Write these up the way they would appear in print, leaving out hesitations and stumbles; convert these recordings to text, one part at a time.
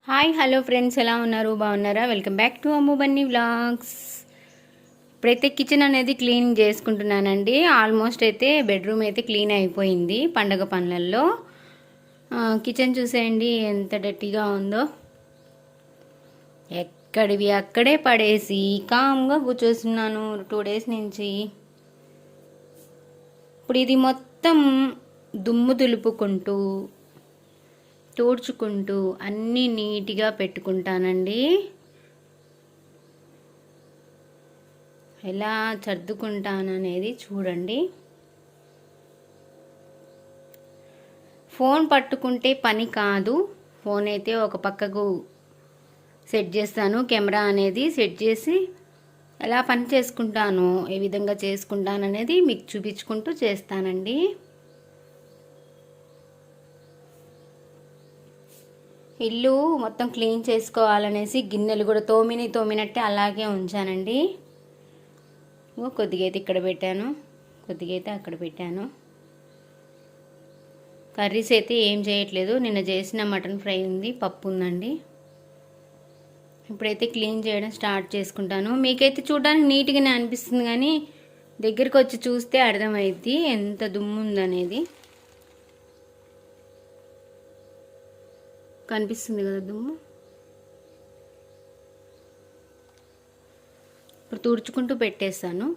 Hi hello friends, ఎలా ఉన్నారు? బాగున్నారా? Welcome back to Ammu Bunny vlogs. ఇప్పుడైతే కిచెన్ అనేది క్లీనింగ్ చేసుకుంటున్నానండి. ఆల్మోస్ట్ అయితే బెడ్రూమ్ అయితే క్లీన్ అయిపోయింది పండగ పనులలో. కిచెన్ చూసేయండి ఎంత డర్టీగా ఉందో. ఎక్కడివి అక్కడే పడేసి కామ్గా కూర్చోస్తున్నాను 2 డేస్ నుంచి. ఇప్పుడు ఇది మొత్తం దుమ్ము దులుపుకుంటూ తుడుచుకుంటూ అన్నీ నీట్గా పెట్టుకుంటానండి. ఎలా సర్దుకుంటాననేది చూడండి. ఫోన్ పట్టుకుంటే పని కాదు. ఫోన్ అయితే ఒక పక్కకు సెట్ చేస్తాను. కెమెరా అనేది సెట్ చేసి ఎలా పని చేసుకుంటాను, ఏ విధంగా చేసుకుంటాననేది మీకు చూపించుకుంటూ చేస్తానండి. ఇల్లు మొత్తం క్లీన్ చేసుకోవాలనేసి గిన్నెలు కూడా తోమినట్టే అలాగే ఉంచానండి. కొద్దిగా అయితే ఇక్కడ పెట్టాను, కొద్దిగా అయితే అక్కడ పెట్టాను. కర్రీస్ అయితే ఏం చేయట్లేదు. నిన్న చేసిన మటన్ ఫ్రై ఉంది, పప్పు ఉందండి. ఇప్పుడైతే క్లీన్ చేయడం స్టార్ట్ చేసుకుంటాను. మీకైతే చూడడానికి నీట్గానే అనిపిస్తుంది, కానీ దగ్గరికి వచ్చి చూస్తే అర్థమైద్ది ఎంత దుమ్ము ఉందనేది. కనిపిస్తుంది కదా దుమ్ము. ఇప్పుడు తుడుచుకుంటూ పెట్టేస్తాను.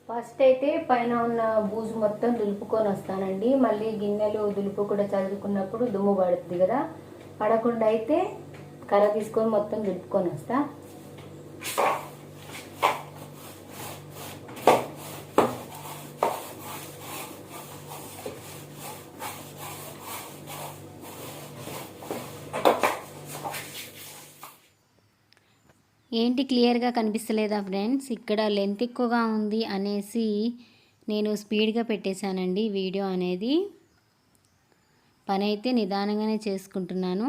ఫస్ట్ అయితే పైన ఉన్న బూజు మొత్తం దులుపుకొని వస్తానండి. మళ్ళీ గిన్నెలు దులుపు కూడా చదువుకున్నప్పుడు దుమ్ము పడుతుంది కదా, పడకుండా అయితే కర్ర తీసుకొని మొత్తం దులుపుకొని వస్తా. ఏంటి క్లియర్గా కనిపిస్తలేదా ఫ్రెండ్స్? ఇక్కడ లెంత్ ఎక్కువగా ఉంది అనేసి నేను స్పీడ్గా పెట్టేశానండి వీడియో అనేది. పని అయితే నిదానంగానే చేసుకుంటున్నాను.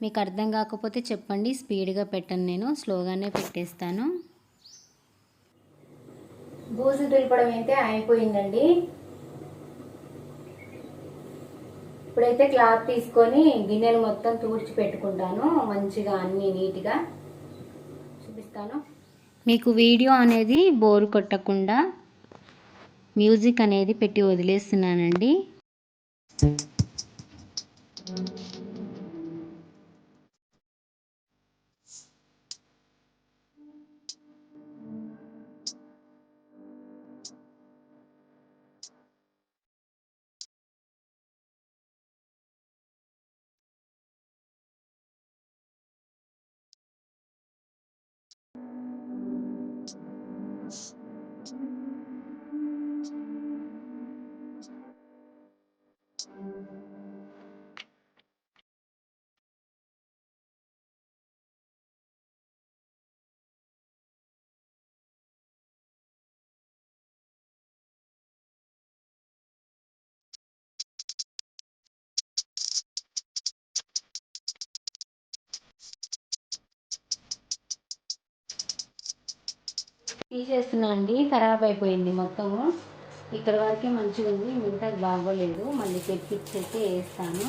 మీకు అర్థం కాకపోతే చెప్పండి, స్పీడ్గా పెట్టను, నేను స్లోగానే పెట్టేస్తాను. బూజు దులపడం అయితే అయిపోయిందండి. ఇప్పుడైతే క్లాత్ తీసుకొని గిన్నెలు మొత్తం తుడిచి పెట్టుకుంటాను మంచిగా, అన్నీ నీట్గా చూపిస్తాను. మీకు వీడియో అనేది బోర్ కొట్టకుండా మ్యూజిక్ అనేది పెట్టి వదిలేస్తున్నానండి. తీసేస్తున్నా అండి, ఖరాబ్ అయిపోయింది మొత్తము. ఇక్కడ వరకే మంచిగా ఉంది, మిగతాది బాగోలేదు. మళ్ళీ తెప్పించేసి వేస్తాను.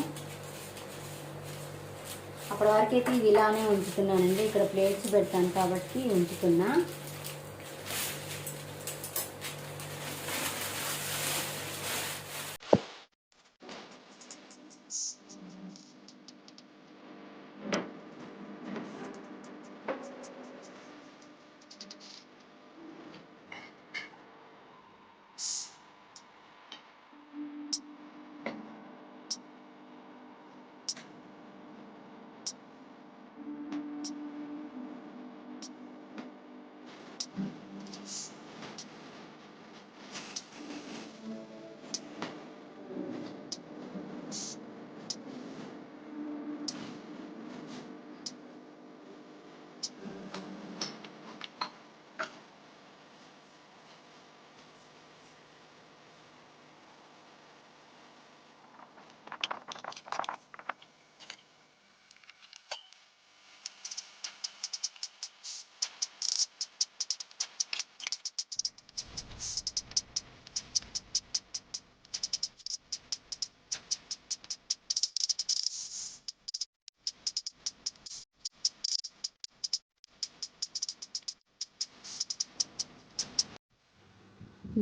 అప్పటి వరకైతే ఇది ఇలానే ఉంచుతున్నానండి. ఇక్కడ ప్లేట్స్ పెడతాను కాబట్టి ఉంచుతున్నా.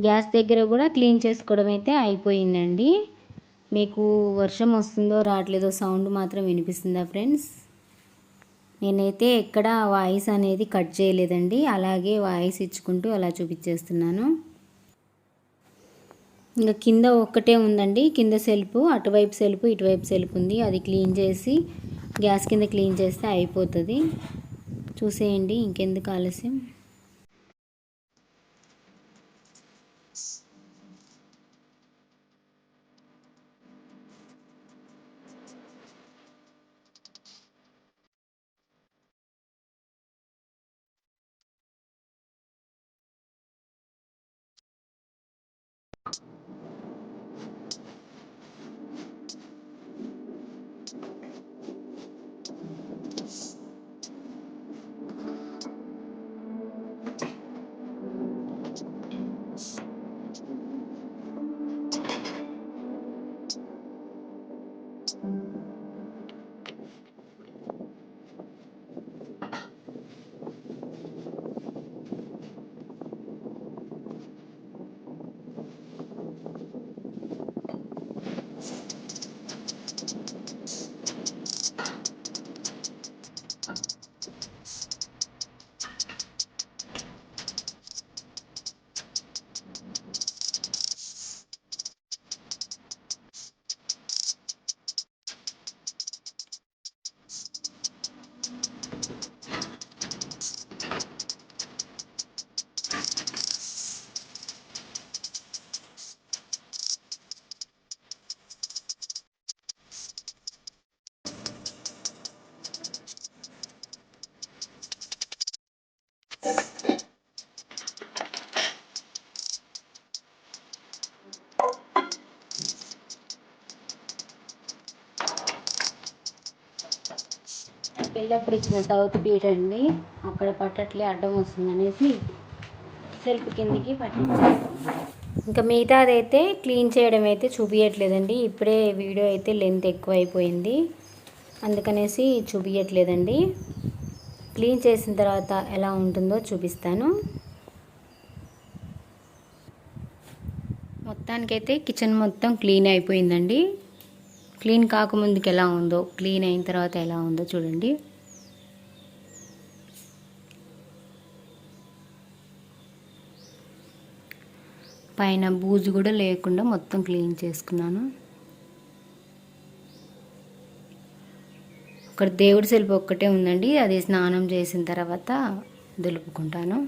గ్యాస్ దగ్గర కూడా క్లీన్ చేసుకోవడం అయితే అయిపోయిందండి. మీకు వర్షం వస్తుందో రావట్లేదో సౌండ్ మాత్రం వినిపిస్తుందా ఫ్రెండ్స్? నేనైతే ఎక్కడ వాయిస్ అనేది కట్ చేయలేదండి, అలాగే వాయిస్ ఇచ్చుకుంటూ అలా చూపించేస్తున్నాను. ఇంకా కింద ఒక్కటే ఉందండి, కింద సెల్ఫ్, అటువైపు సెల్ఫ్ ఇటువైపు సెల్ఫ్ ఉంది. అది క్లీన్ చేసి గ్యాస్ కింద క్లీన్ చేస్తే అయిపోతుంది. చూసేయండి, ఇంకెందుకు ఆలస్యం. పెళ్ళప్పుడు ఇచ్చిన సౌత్ బీట్ అండి, అక్కడ పట్టట్లే, అడ్డం వస్తుంది అనేసి సెల్ఫ్ కిందికి పట్టించాను. ఇంకా మిగతాదైతే క్లీన్ చేయడం అయితే చూపించట్లేదండి. ఇప్పుడే వీడియో అయితే లెంత్ ఎక్కువ అయిపోయింది, అందుకనేసి చూపించట్లేదండి. క్లీన్ చేసిన తర్వాత ఎలా ఉంటుందో చూపిస్తాను. మొత్తానికైతే కిచెన్ మొత్తం క్లీన్ అయిపోయిందండి. క్లీన్ కాకముందుకు ఎలా ఉందో, క్లీన్ అయిన తర్వాత ఎలా ఉందో చూడండి. పైన బూజు కూడా లేకుండా మొత్తం క్లీన్ చేసుకున్నాను. ఇక్కడ దేవుడి సెల్ఫ్ ఒక్కటే ఉందండి, అది స్నానం చేసిన తర్వాత దులుపుకుంటాను.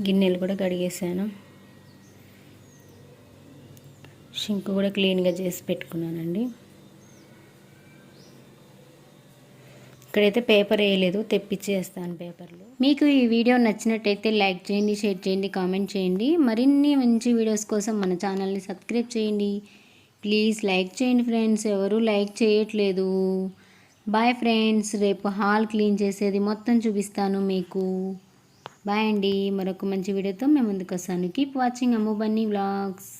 గిన్నెలు కూడా కడిగేసాను, షింక్ కూడా క్లీన్గా చేసి పెట్టుకున్నానండి. ఇక్కడైతే పేపర్ వేయలేదు, తెప్పించేస్తాను పేపర్లు. మీకు ఈ వీడియో నచ్చినట్టయితే లైక్ చేయండి, షేర్ చేయండి, కామెంట్ చేయండి. మరిన్ని మంచి వీడియోస్ కోసం మన ఛానల్ని సబ్స్క్రైబ్ చేయండి. ప్లీజ్ లైక్ చేయండి ఫ్రెండ్స్, ఎవరు లైక్ చేయట్లేదు. బాయ్ ఫ్రెండ్స్, రేపు హాల్ క్లీన్ చేసేది మొత్తం చూపిస్తాను మీకు. బాయ్ అండి, మరొక మంచి వీడియోతో మేము ముందుకు వస్తాను. కీప్ వాచింగ్ అమ్ము బన్నీ వ్లాగ్స్.